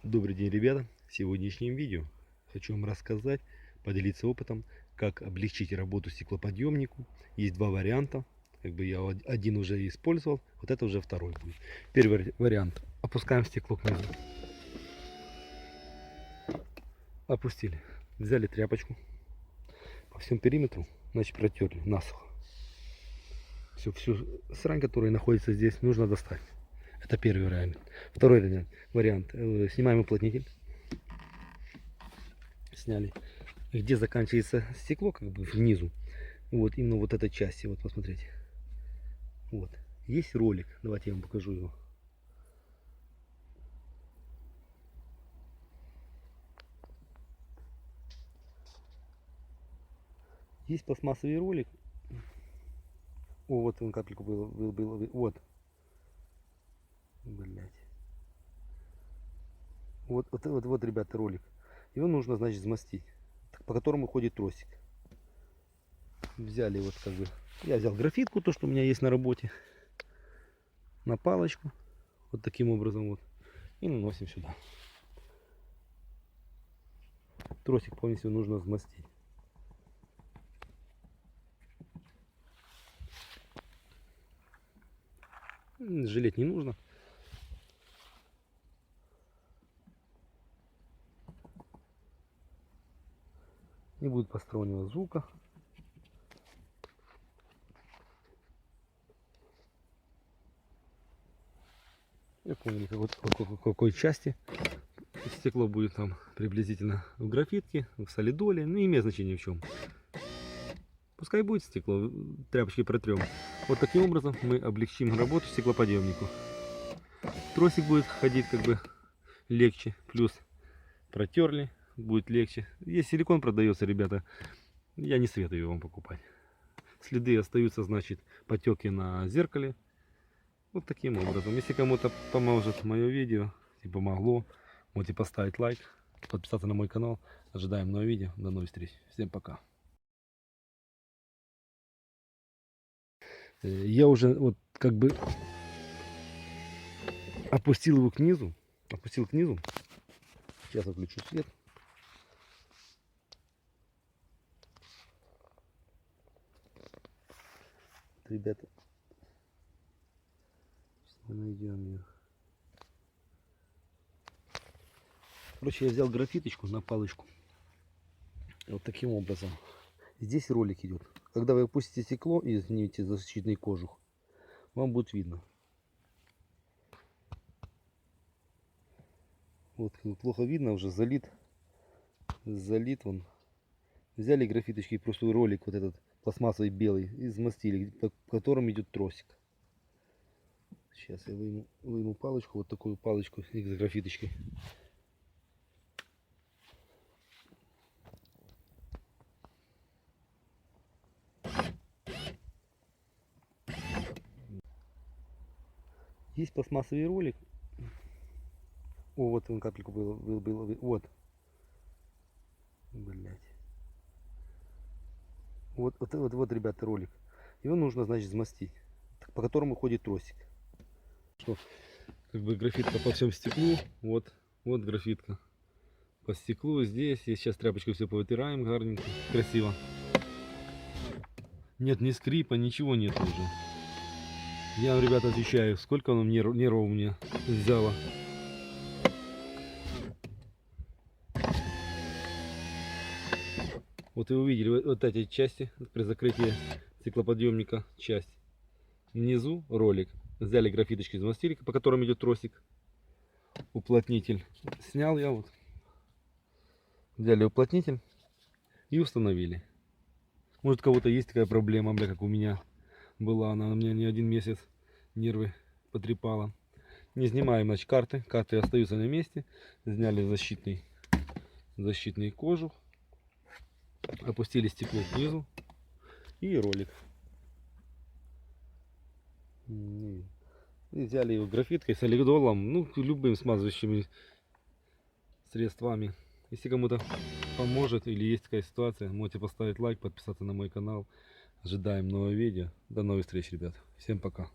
Добрый день, ребята! В сегодняшнем видео хочу вам рассказать, поделиться опытом, как облегчить работу стеклоподъемнику. Есть два варианта. Я один уже использовал, вот это уже второй будет. Первый вариант. Опускаем стекло к низу. Опустили. Взяли тряпочку. По всему периметру, значит, протерли насухо. Всю срань, которая находится здесь, нужно достать. Это первый вариант. Второй вариант. Снимаем уплотнитель. Сняли. Где заканчивается стекло, как бы внизу. Вот именно вот этой части. Вот посмотрите. Вот. Есть ролик. Давайте я вам покажу его. Есть пластмассовый ролик. О, вот он капельку был. Вот. Блять. Вот, ребята, ролик. Его нужно, значит, взмастить, по которому ходит тросик. Взяли вот как бы. Я взял графитку, то, что у меня есть на работе. На палочку. Вот таким образом вот. И наносим сюда. Тросик полностью нужно взмастить. Жалеть не нужно. Не будет постороннего звука. Я помню, какой части стекло будет там приблизительно в графитке, в солидоле, не имеет значения в чем. Пускай будет стекло, тряпочки протрем. Вот таким образом мы облегчим работу стеклоподъемнику. Тросик будет ходить как бы легче, плюс протерли, будет легче. Есть силикон продается, ребята, я не советую его вам покупать. Следы остаются, значит, потеки на зеркале. Вот таким образом. Если кому-то поможет мое видео и помогло, можете поставить лайк, подписаться на мой канал. Ожидаем новых видео. До новых встреч. Всем пока. Я уже вот как бы опустил его к низу. Опустил к низу. Сейчас отключу свет. Ребята, сейчас мы найдем ее. Короче, я взял графиточку на палочку. Вот таким образом. Здесь ролик идет. Когда вы опустите стекло и снимете защитный кожух, вам будет видно. Вот плохо видно, уже залит. Залит он. Взяли графиточки, просто ролик вот этот пластмассовый белый и взмастили, по которому идет тросик. Сейчас я выйму палочку, вот такую палочку с графиточкой. Есть пластмассовый ролик. О, вот он капельку был. Вот. Блять. Вот, ребята, ролик. Его нужно, значит, взмастить, по которому ходит тросик. Что, как бы графитка по всему стеклу. Вот графитка по стеклу. Здесь я сейчас тряпочкой все повытираем гарненько, красиво. Нет ни скрипа, ничего нет уже. Я вам, ребята, отвечаю, сколько оно нервов у меня взяло. Вот вы увидели вот эти части при закрытии стеклоподъемника, часть. Внизу ролик. Взяли графиточки, замастили, по которым идет тросик. Уплотнитель. Снял я вот. Взяли уплотнитель и установили. Может, у кого-то есть такая проблема, бля, как у меня была. Она у меня не один месяц нервы потрепала. Не снимаем, значит, карты. Карты остаются на месте. Сняли защитный кожух. Опустили стекло снизу. И ролик. И взяли его графиткой, солидолом, ну, любым смазывающими средствами. Если кому-то поможет или есть такая ситуация, можете поставить лайк, подписаться на мой канал. Ожидаем новое видео. До новых встреч, ребят. Всем пока.